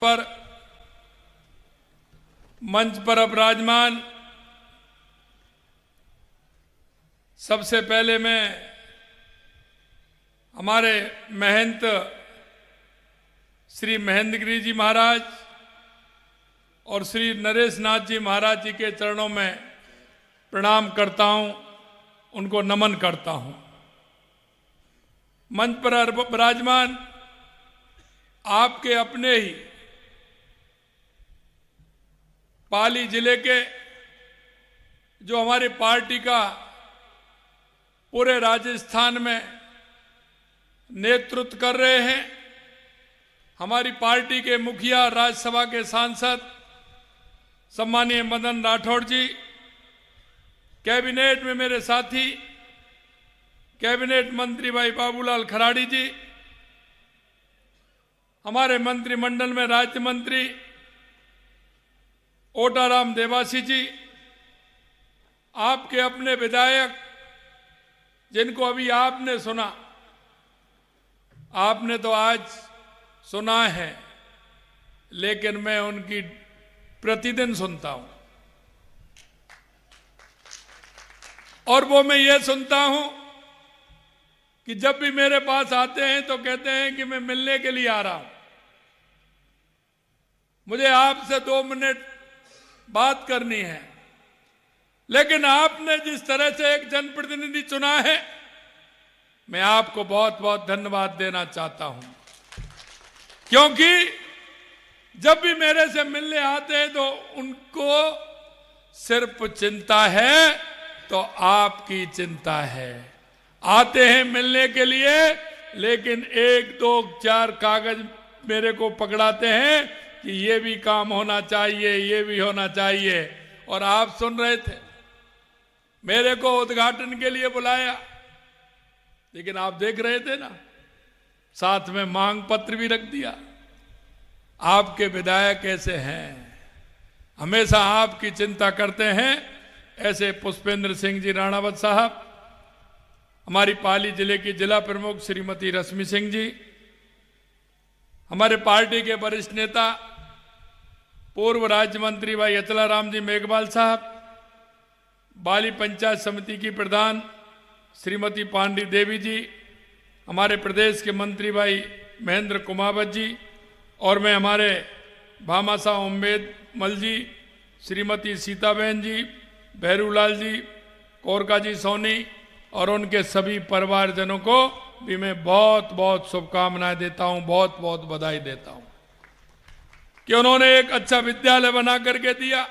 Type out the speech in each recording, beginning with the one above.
पर मंच पर अब विराजमान सबसे पहले मैं हमारे महंत श्री महेंद्र गिरी जी महाराज और श्री नरेश नाथ जी महाराज जी के चरणों में प्रणाम करता हूं, उनको नमन करता हूं। मंच पर विराजमान आपके अपने ही पाली जिले के जो हमारी पार्टी का पूरे राजस्थान में नेतृत्व कर रहे हैं, हमारी पार्टी के मुखिया राज्यसभा के सांसद सम्मानीय मदन राठौड़ जी, कैबिनेट में मेरे साथी कैबिनेट मंत्री भाई बाबूलाल खराड़ी जी, हमारे मंत्रिमंडल में राज्य मंत्री ओटाराम देवासी जी, आपके अपने विधायक जिनको अभी आपने सुना, आपने तो आज सुना है, लेकिन मैं उनकी प्रतिदिन सुनता हूं और वो मैं ये सुनता हूं कि जब भी मेरे पास आते हैं तो कहते हैं कि मैं मिलने के लिए आ रहा हूं, मुझे आपसे 2 मिनट बात करनी है। लेकिन आपने जिस तरह से एक जनप्रतिनिधि चुना है, मैं आपको बहुत बहुत धन्यवाद देना चाहता हूं, क्योंकि जब भी मेरे से मिलने आते हैं तो उनको सिर्फ चिंता है तो आपकी चिंता है। आते हैं मिलने के लिए, लेकिन 1 2 4 कागज मेरे को पकड़ाते हैं कि ये भी काम होना चाहिए, ये भी होना चाहिए। और आप सुन रहे थे, मेरे को उद्घाटन के लिए बुलाया, लेकिन आप देख रहे थे ना, साथ में मांग पत्र भी रख दिया। आपके विधायक ऐसे हैं, हमेशा आपकी चिंता करते हैं। ऐसे पुष्पेंद्र सिंह जी राणावत साहब, हमारी पाली जिले की जिला प्रमुख श्रीमती रश्मि सिंह जी, हमारे पार्टी के वरिष्ठ नेता पूर्व राज्य मंत्री भाई अचलाराम जी मेघवाल साहब, बाली पंचायत समिति की प्रधान श्रीमती पांडी देवी जी, हमारे प्रदेश के मंत्री भाई महेंद्र कुमावत जी, और मैं हमारे भामाशाह उम्मेद मल जी, श्रीमती सीताबेन जी, भैरूलाल जी, कोरका जी सोनी और उनके सभी परिवारजनों को भी मैं बहुत बहुत शुभकामनाएं देता हूं, बहुत बहुत बधाई देता हूं कि उन्होंने एक अच्छा विद्यालय बना करके दिया।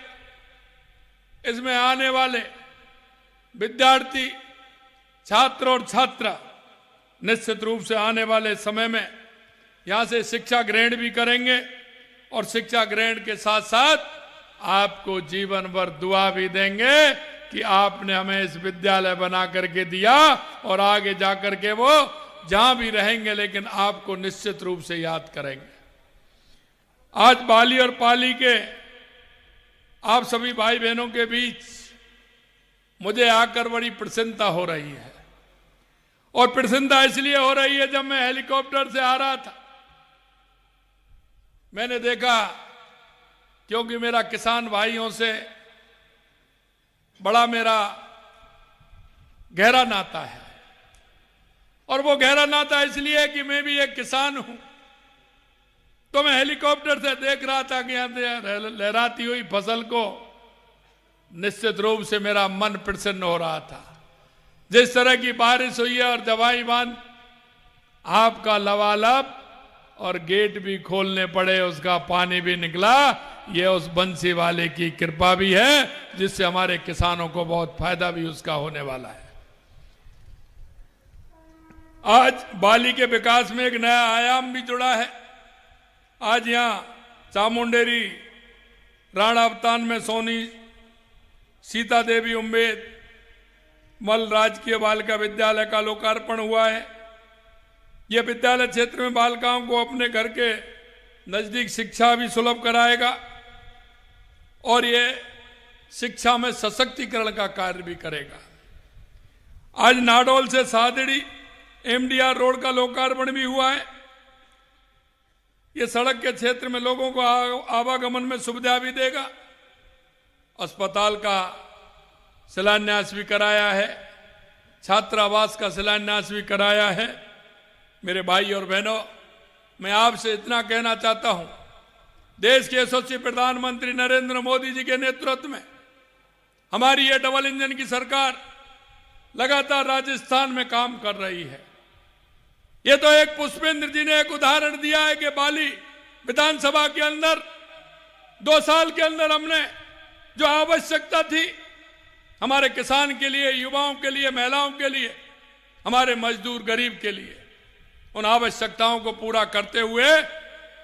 इसमें आने वाले विद्यार्थी, छात्र और छात्रा निश्चित रूप से आने वाले समय में यहां से शिक्षा ग्रहण भी करेंगे और शिक्षा ग्रहण के साथ साथ आपको जीवन भर दुआ भी देंगे कि आपने हमें इस विद्यालय बना करके दिया, और आगे जाकर के वो जहां भी रहेंगे लेकिन आपको निश्चित रूप से याद करेंगे। आज बाली और पाली के आप सभी भाई बहनों के बीच मुझे आकर बड़ी प्रसन्नता हो रही है, और प्रसन्नता इसलिए हो रही है, जब मैं हेलीकॉप्टर से आ रहा था मैंने देखा, क्योंकि मेरा किसान भाइयों से बड़ा मेरा गहरा नाता है, और वो गहरा नाता इसलिए कि मैं भी एक किसान हूं। तो मैं हेलीकॉप्टर से देख रहा था कि यहां लहराती हुई फसल को, निश्चित रूप से मेरा मन प्रसन्न हो रहा था। जिस तरह की बारिश हुई है और दवाई बांध आपका लवालब और गेट भी खोलने पड़े, उसका पानी भी निकला, ये उस बंसी वाले की कृपा भी है, जिससे हमारे किसानों को बहुत फायदा भी उसका होने वाला है। आज बाली के विकास में एक नया आयाम भी जुड़ा है। आज यहां चामुंडेरी राणा अवतान में सोनी सीता देवी उम्मेद मल राजकीय बालिका विद्यालय का लोकार्पण हुआ है। यह विद्यालय क्षेत्र में बालिकाओं को अपने घर के नजदीक शिक्षा भी सुलभ कराएगा, और ये शिक्षा में सशक्तिकरण का कार्य भी करेगा। आज नाडोल से सादड़ी MDR रोड का लोकार्पण भी हुआ है। ये सड़क के क्षेत्र में लोगों को आवागमन में सुविधा भी देगा। अस्पताल का शिलान्यास भी कराया है, छात्रावास का शिलान्यास भी कराया है। मेरे भाई और बहनों, मैं आपसे इतना कहना चाहता हूं, देश के यशस्वी प्रधानमंत्री नरेंद्र मोदी जी के नेतृत्व में हमारी ये डबल इंजन की सरकार लगातार राजस्थान में काम कर रही है। ये तो एक पुष्पेंद्र जी ने एक उदाहरण दिया है कि बाली विधानसभा के अंदर 2 साल के अंदर हमने जो आवश्यकता थी हमारे किसान के लिए, युवाओं के लिए, महिलाओं के लिए, हमारे मजदूर गरीब के लिए, उन आवश्यकताओं को पूरा करते हुए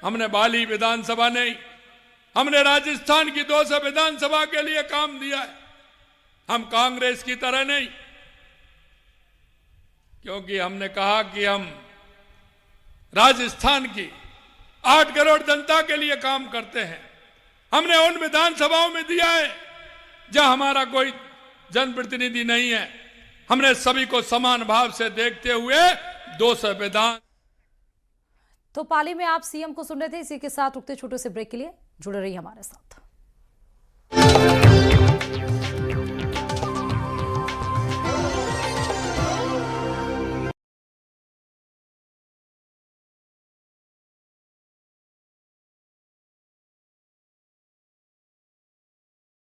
हमने बाली विधानसभा नहीं, हमने राजस्थान की 200 विधानसभा के लिए काम दिया है। हम कांग्रेस की तरह नहीं, क्योंकि हमने कहा कि हम राजस्थान की 8 करोड़ जनता के लिए काम करते हैं। हमने उन विधानसभाओं में दिया है जहां हमारा कोई जनप्रतिनिधि नहीं है। हमने सभी को समान भाव से देखते हुए 200 विधान। तो पाली में आप सीएम को सुन रहे थे। इसी के साथ रुकते छोटे से ब्रेक के लिए जुड़े रहिए हमारे साथ।